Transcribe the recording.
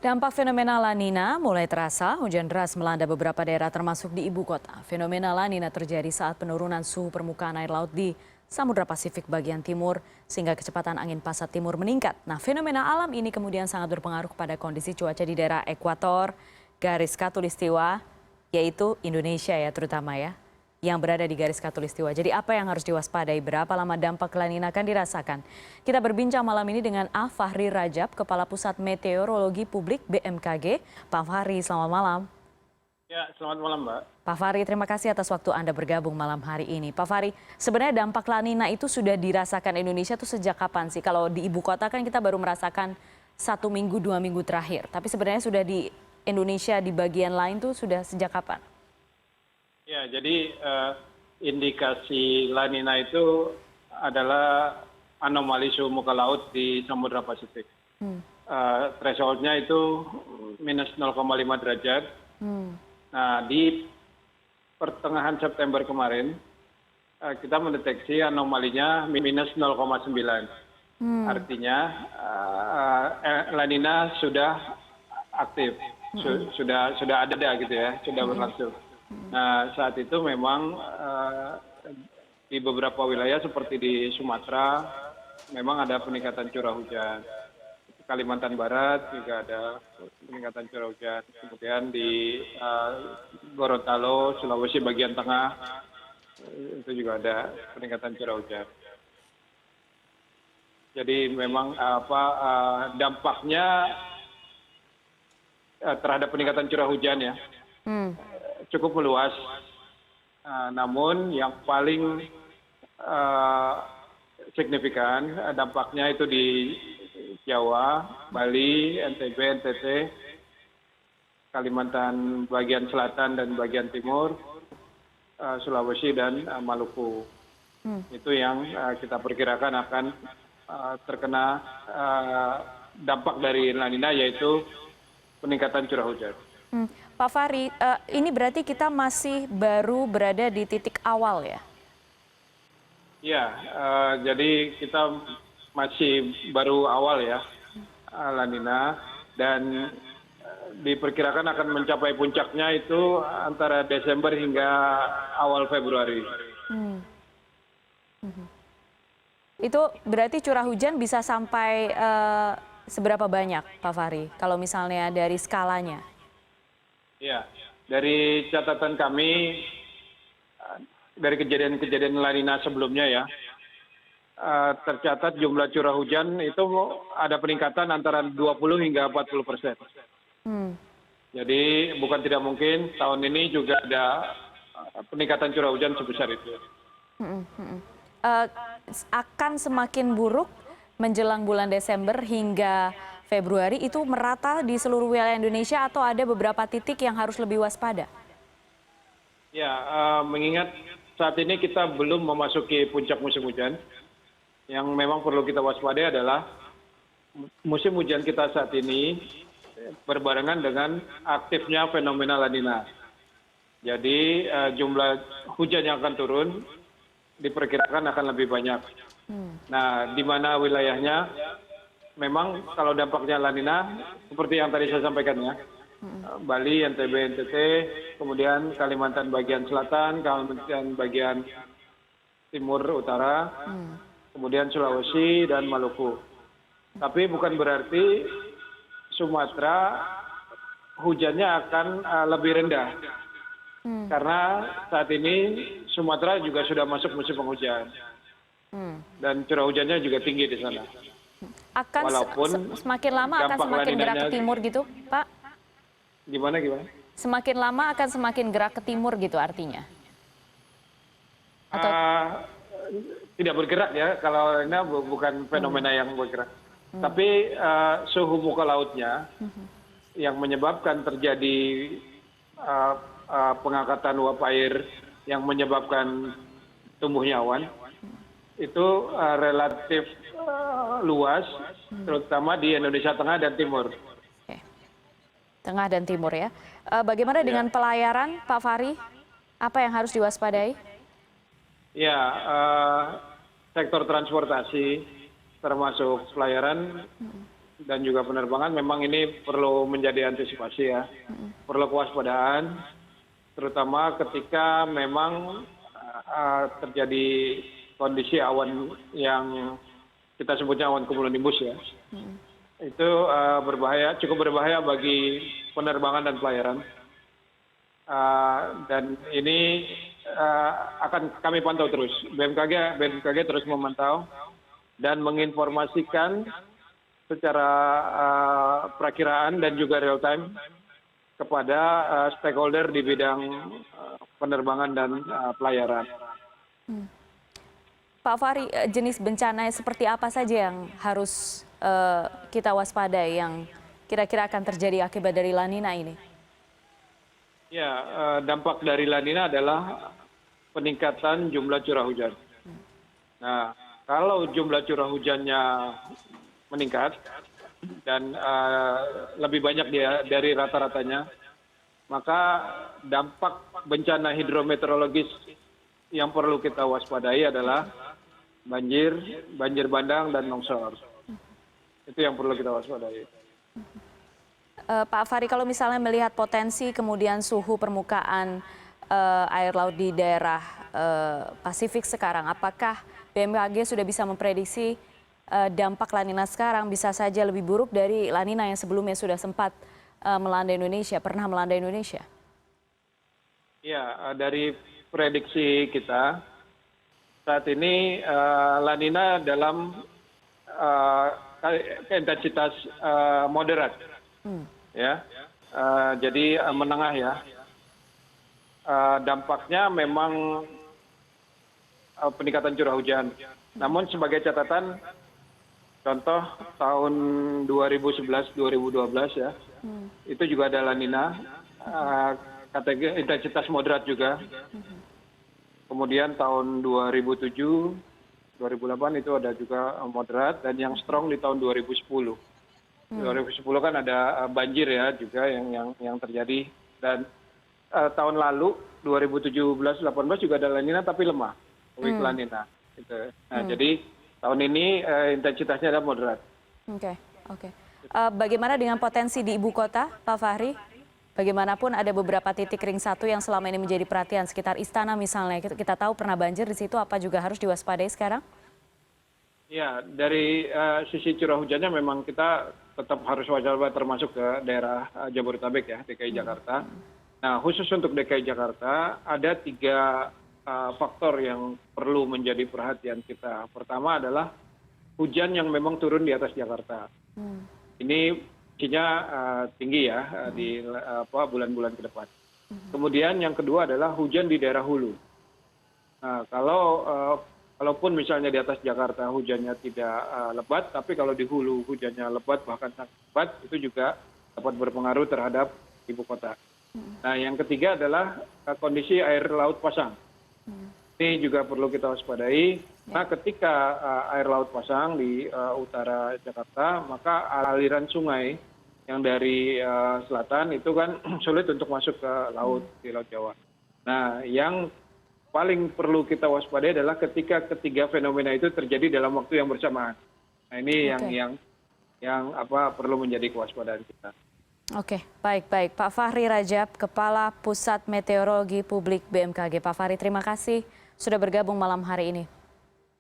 Dampak fenomena La Nina mulai terasa, hujan deras melanda beberapa daerah termasuk di ibu kota. Fenomena La Nina terjadi saat penurunan suhu permukaan air laut di Samudra Pasifik bagian timur sehingga kecepatan angin pasat timur meningkat. Nah, fenomena alam ini kemudian sangat berpengaruh kepada kondisi cuaca di daerah ekuator, garis khatulistiwa, yaitu Indonesia ya terutama ya, yang berada di garis khatulistiwa. Jadi apa yang harus diwaspadai? Berapa lama dampak La Nina akan dirasakan? Kita berbincang malam ini dengan A. Fahri Rajab, Kepala Pusat Meteorologi Publik BMKG. Pak Fahri, selamat malam. Ya, selamat malam, Mbak. Pak Fahri, terima kasih atas waktu Anda bergabung malam hari ini. Pak Fahri, sebenarnya dampak La Nina itu sudah dirasakan Indonesia itu sejak kapan sih? Kalau di ibu kota kan kita baru merasakan 1 minggu, 2 minggu terakhir. Tapi sebenarnya sudah di Indonesia di bagian lain tuh sudah sejak kapan? Ya, jadi indikasi La Nina itu adalah anomali suhu muka laut di Samudra Pasifik. Thresholdnya itu minus 0,5 derajat. Nah, di pertengahan September kemarin, kita mendeteksi anomalinya minus 0,9. Artinya La Nina sudah aktif, sudah ada gitu ya, sudah berlangsung. Nah, saat itu memang di beberapa wilayah seperti di Sumatera memang ada peningkatan curah hujan. Kalimantan Barat juga ada peningkatan curah hujan. Kemudian di Gorontalo, Sulawesi bagian tengah itu juga ada peningkatan curah hujan. Jadi memang dampaknya terhadap peningkatan curah hujan ya. Cukup meluas, namun yang paling signifikan dampaknya itu di Jawa, Bali, NTB, NTT, Kalimantan bagian selatan dan bagian timur, Sulawesi dan Maluku. Itu yang kita perkirakan akan terkena dampak dari La Nina, yaitu peningkatan curah hujan. Pak Fahri, ini berarti kita masih baru berada di titik awal ya? Ya, jadi kita masih baru awal ya La Nina, dan diperkirakan akan mencapai puncaknya itu antara Desember hingga awal Februari. Itu berarti curah hujan bisa sampai seberapa banyak Pak Fahri, kalau misalnya dari skalanya? Ya, dari catatan kami, dari kejadian-kejadian La Nina sebelumnya ya, tercatat jumlah curah hujan itu ada peningkatan antara 20 hingga 40%. Jadi bukan tidak mungkin tahun ini juga ada peningkatan curah hujan sebesar itu. Akan semakin buruk menjelang bulan Desember hingga Februari, itu merata di seluruh wilayah Indonesia atau ada beberapa titik yang harus lebih waspada? Ya, mengingat saat ini kita belum memasuki puncak musim hujan, yang memang perlu kita waspadai adalah musim hujan kita saat ini berbarengan dengan aktifnya fenomena La Nina. Jadi jumlah hujan yang akan turun diperkirakan akan lebih banyak. Nah, di mana wilayahnya? Memang kalau dampaknya La Nina seperti yang tadi saya sampaikan ya, Bali, NTB, NTT, kemudian Kalimantan bagian selatan, Kalimantan bagian timur utara, kemudian Sulawesi dan Maluku. Tapi bukan berarti Sumatera hujannya akan lebih rendah, karena saat ini Sumatera juga sudah masuk musim penghujan dan curah hujannya juga tinggi di sana. Akan semakin lama akan semakin gerak ke timur gitu, Pak? Gimana? Semakin lama akan semakin gerak ke timur gitu artinya? Atau tidak bergerak ya, kalau ini bukan fenomena yang bergerak. Tapi suhu muka lautnya yang menyebabkan terjadi pengangkatan uap air yang menyebabkan tumbuhnya awan, itu relatif luas, terutama di Indonesia Tengah dan Timur. Oke. Tengah dan Timur ya. Bagaimana dengan pelayaran, Pak Fahri? Apa yang harus diwaspadai? Ya, sektor transportasi termasuk pelayaran dan juga penerbangan memang ini perlu menjadi antisipasi ya. Perlu kewaspadaan, terutama ketika memang terjadi kondisi awan yang kita sebutnya awan cumulonimbus ya. Itu berbahaya, cukup berbahaya bagi penerbangan dan pelayaran. Dan ini akan kami pantau terus. BMKG terus memantau dan menginformasikan secara perakiraan dan juga real time kepada stakeholder di bidang penerbangan dan pelayaran. Pak Fahri, jenis bencana seperti apa saja yang harus kita waspadai yang kira-kira akan terjadi akibat dari La Nina ini? Ya, dampak dari La Nina adalah peningkatan jumlah curah hujan. Nah, kalau jumlah curah hujannya meningkat dan lebih banyak dari rata-ratanya, maka dampak bencana hidrometeorologis yang perlu kita waspadai adalah banjir, banjir bandang, dan longsor. Itu yang perlu kita waspadai. Pak Fahri, kalau misalnya melihat potensi kemudian suhu permukaan air laut di daerah Pasifik sekarang, apakah BMKG sudah bisa memprediksi dampak La Nina sekarang bisa saja lebih buruk dari La Nina yang sebelumnya sudah sempat melanda Indonesia, pernah melanda Indonesia? Ya, dari prediksi kita saat ini La Nina dalam intensitas moderat, ya, jadi menengah ya. Dampaknya memang peningkatan curah hujan. Namun sebagai catatan, contoh tahun 2011-2012 ya, itu juga ada La Nina, kategori intensitas moderat juga. Kemudian tahun 2007, 2008 itu ada juga moderat, dan yang strong di tahun 2010. 2010 kan ada banjir ya juga yang terjadi, dan tahun lalu 2017-18 juga ada La Nina tapi lemah, weak La Nina. Gitu. Nah, jadi tahun ini intensitasnya ada moderat. Oke. Bagaimana dengan potensi di ibu kota, Pak Fahri? Bagaimanapun ada beberapa titik ring satu yang selama ini menjadi perhatian, sekitar Istana misalnya. Kita tahu pernah banjir di situ, apa juga harus diwaspadai sekarang? Ya, dari sisi curah hujannya memang kita tetap harus waspada, termasuk ke daerah Jabodetabek ya, DKI Jakarta. Nah, khusus untuk DKI Jakarta ada 3 faktor yang perlu menjadi perhatian kita. Pertama adalah hujan yang memang turun di atas Jakarta. Ini isinya tinggi ya di bulan-bulan ke depan. Kemudian yang kedua adalah hujan di daerah hulu. Nah, kalaupun misalnya di atas Jakarta hujannya tidak lebat, tapi kalau di hulu hujannya lebat bahkan sangat lebat, itu juga dapat berpengaruh terhadap ibu kota. Nah, yang ketiga adalah kondisi air laut pasang. Ini juga perlu kita waspadai. Nah, ketika air laut pasang di utara Jakarta, maka aliran sungai yang dari selatan itu kan sulit untuk masuk ke laut, di Laut Jawa. Nah, yang paling perlu kita waspadai adalah ketika ketiga fenomena itu terjadi dalam waktu yang bersamaan. Nah, ini yang perlu menjadi kewaspadaan kita. Oke, baik. Pak Fahri Rajab, Kepala Pusat Meteorologi Publik BMKG. Pak Fahri, terima kasih sudah bergabung malam hari ini.